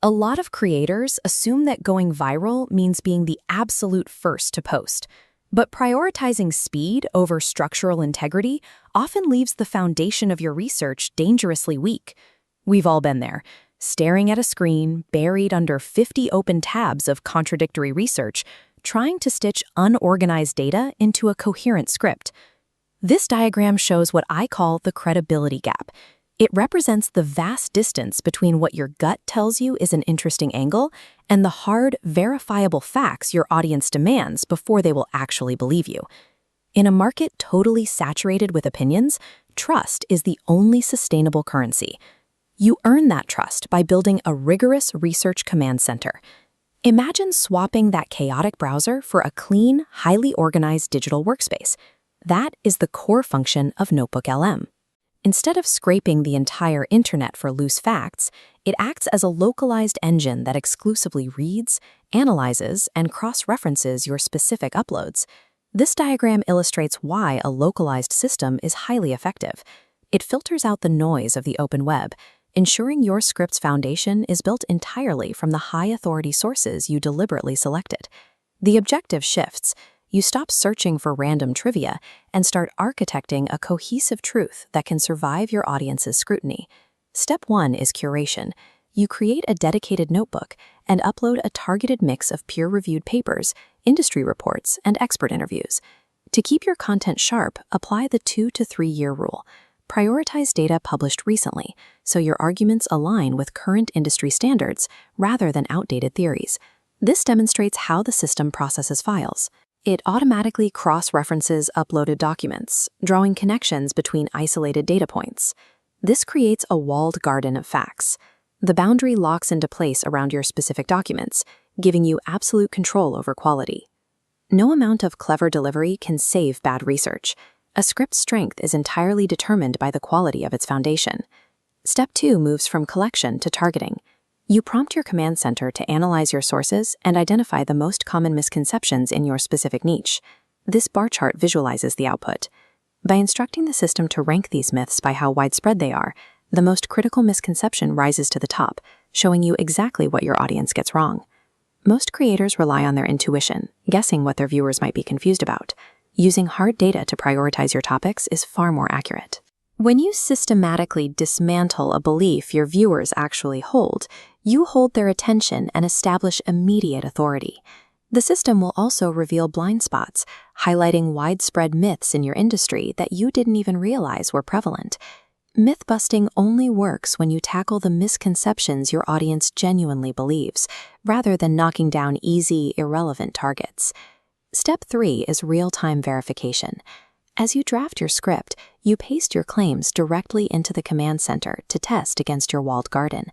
A lot of creators assume that going viral means being the absolute first to post. But prioritizing speed over structural integrity often leaves the foundation of your research dangerously weak. We've all been there, staring at a screen buried under 50 open tabs of contradictory research, trying to stitch unorganized data into a coherent script. This diagram shows what I call the credibility gap. It represents the vast distance between what your gut tells you is an interesting angle and the hard, verifiable facts your audience demands before they will actually believe you. In a market totally saturated with opinions, trust is the only sustainable currency. You earn that trust by building a rigorous research command center. Imagine swapping that chaotic browser for a clean, highly organized digital workspace. That is the core function of Notebook LM. Instead of scraping the entire internet for loose facts, it acts as a localized engine that exclusively reads, analyzes, and cross-references your specific uploads. This diagram illustrates why a localized system is highly effective. It filters out the noise of the open web, ensuring your script's foundation is built entirely from the high-authority sources you deliberately selected. The objective shifts. You stop searching for random trivia and start architecting a cohesive truth that can survive your audience's scrutiny. Step 1 is curation. You create a dedicated notebook and upload a targeted mix of peer-reviewed papers, industry reports, and expert interviews. To keep your content sharp, apply the 2 to 3 year rule. Prioritize data published recently, so your arguments align with current industry standards rather than outdated theories. This demonstrates how the system processes files. It automatically cross-references uploaded documents, drawing connections between isolated data points. This creates a walled garden of facts. The boundary locks into place around your specific documents, giving you absolute control over quality. No amount of clever delivery can save bad research. A script's strength is entirely determined by the quality of its foundation. Step 2 moves from collection to targeting. You prompt your command center to analyze your sources and identify the most common misconceptions in your specific niche. This bar chart visualizes the output. By instructing the system to rank these myths by how widespread they are, the most critical misconception rises to the top, showing you exactly what your audience gets wrong. Most creators rely on their intuition, guessing what their viewers might be confused about. Using hard data to prioritize your topics is far more accurate. When you systematically dismantle a belief your viewers actually hold, you hold their attention and establish immediate authority. The system will also reveal blind spots, highlighting widespread myths in your industry that you didn't even realize were prevalent. Myth-busting only works when you tackle the misconceptions your audience genuinely believes, rather than knocking down easy, irrelevant targets. Step 3 is real-time verification. As you draft your script, you paste your claims directly into the command center to test against your walled garden.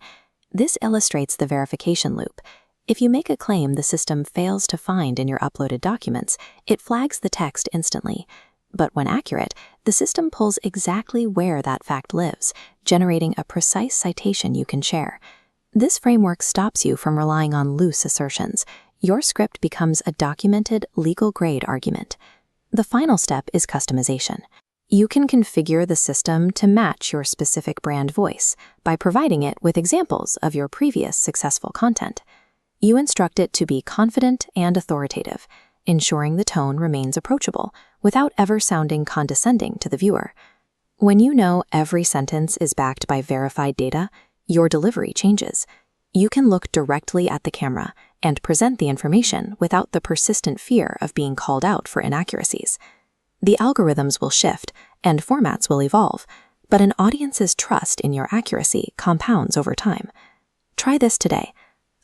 This illustrates the verification loop. If you make a claim the system fails to find in your uploaded documents, it flags the text instantly. But when accurate, the system pulls exactly where that fact lives, generating a precise citation you can share. This framework stops you from relying on loose assertions. Your script becomes a documented, legal-grade argument. The final step is customization. You can configure the system to match your specific brand voice by providing it with examples of your previous successful content. You instruct it to be confident and authoritative, ensuring the tone remains approachable without ever sounding condescending to the viewer. When you know every sentence is backed by verified data, your delivery changes. You can look directly at the camera and present the information without the persistent fear of being called out for inaccuracies. The algorithms will shift and formats will evolve, but an audience's trust in your accuracy compounds over time. Try this today.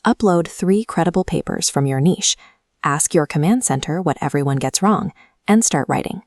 Upload 3 credible papers from your niche, ask your command center what everyone gets wrong, and start writing.